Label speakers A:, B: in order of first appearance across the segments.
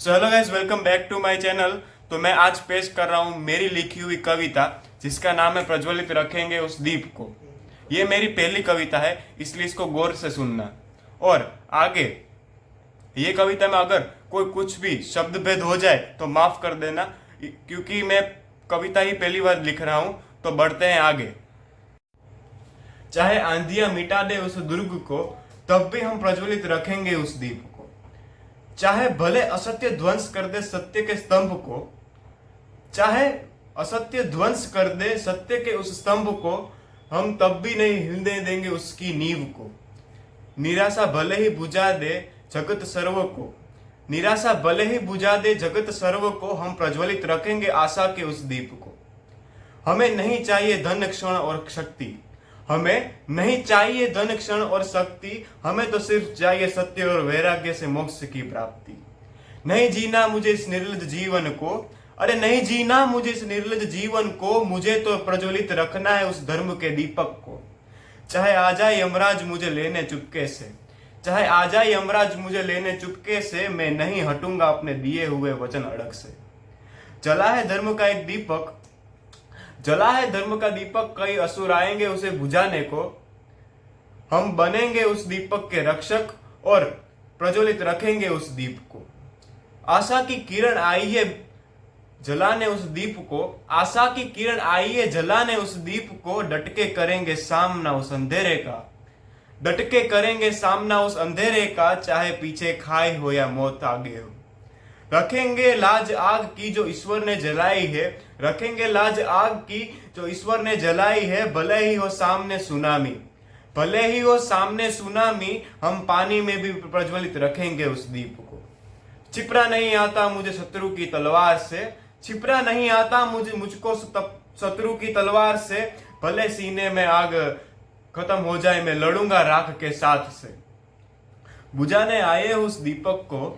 A: So hello guys, welcome back to my channel. तो मैं आज पेश कर रहा हूँ मेरी लिखी हुई कविता जिसका नाम है प्रज्वलित रखेंगे उस दीप को। ये मेरी पहली कविता है, इसलिए इसको गौर से सुनना। और आगे ये कविता में अगर कोई कुछ भी शब्द भेद हो जाए तो माफ कर देना, क्योंकि मैं कविता ही पहली बार लिख रहा हूँ। तो बढ़ते हैं आगे। चाहे आंधियां मिटा दे उस दुर्ग को, तब भी हम प्रज्वलित रखेंगे उस दीप को। चाहे भले असत्य ध्वंस कर दे सत्य के स्तंभ को, चाहे असत्य ध्वंस कर दे सत्य के उस स्तंभ को, हम तब भी नहीं हिलने देंगे उसकी नींव को। निराशा भले ही बुझा दे जगत सर्व को, निराशा भले ही बुझा दे जगत सर्व को, हम प्रज्वलित रखेंगे आशा के उस दीप को। हमें नहीं चाहिए धन क्षण और शक्ति, हमें नहीं चाहिए धन क्षण और शक्ति, हमें तो सिर्फ चाहिए सत्य और वैराग्य से मोक्ष की प्राप्ति। नहीं जीना मुझे इस निर्लज जीवन को, अरे नहीं जीना मुझे इस निर्लज जीवन को, मुझे तो प्रज्वलित रखना है उस धर्म के दीपक को। चाहे आ जाए यमराज मुझे लेने चुपके से, चाहे आ जाए यमराज मुझे लेने चुपके से, मैं नहीं हटूंगा अपने दिए हुए वचन अड़ग से। जला है धर्म का एक दीपक, जला है धर्म का दीपक, कई असुर आएंगे उसे बुझाने को। हम बनेंगे उस दीपक के रक्षक और प्रज्वलित रखेंगे उस दीप को। आशा की किरण आई है जलाने उस दीप को, आशा की किरण आई है जलाने उस दीप को। डटके करेंगे सामना उस अंधेरे का, डटके करेंगे सामना उस अंधेरे का, चाहे पीछे खाई हो या मौत आगे हो। रखेंगे लाज आग की जो ईश्वर ने जलाई है, रखेंगे लाज आग की जो ईश्वर ने जलाई है। भले ही हो सामने सुनामी, भले ही हो सामने सुनामी, हम पानी में भी प्रज्वलित रखेंगे उस दीप को। छिपरा नहीं आता मुझे शत्रु की तलवार से, छिपरा नहीं आता मुझको शत्रु की तलवार से। भले सीने में आग खत्म हो जाए, मैं लड़ूंगा राख के साथ से। बुझाने आए उस दीपक को,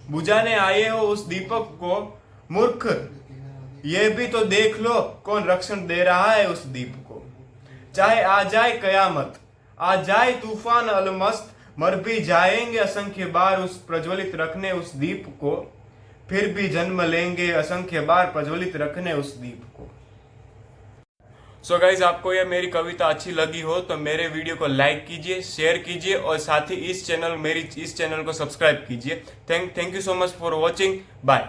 A: बुझाने आए हो उस दीपक को। मूर्ख ये भी तो देख लो कौन रक्षण दे रहा है उस दीप को। चाहे आ जाए कयामत, आ जाए तूफान अलमस्त, मर भी जाएंगे असंख्य बार उस प्रज्वलित रखने उस दीप को। फिर भी जन्म लेंगे असंख्य बार प्रज्वलित रखने उस दीप को। सो गाइज, आपको यह मेरी कविता अच्छी लगी हो तो मेरे वीडियो को लाइक कीजिए, शेयर कीजिए और साथ ही इस चैनल को सब्सक्राइब कीजिए। Thank you so much for watching. Bye.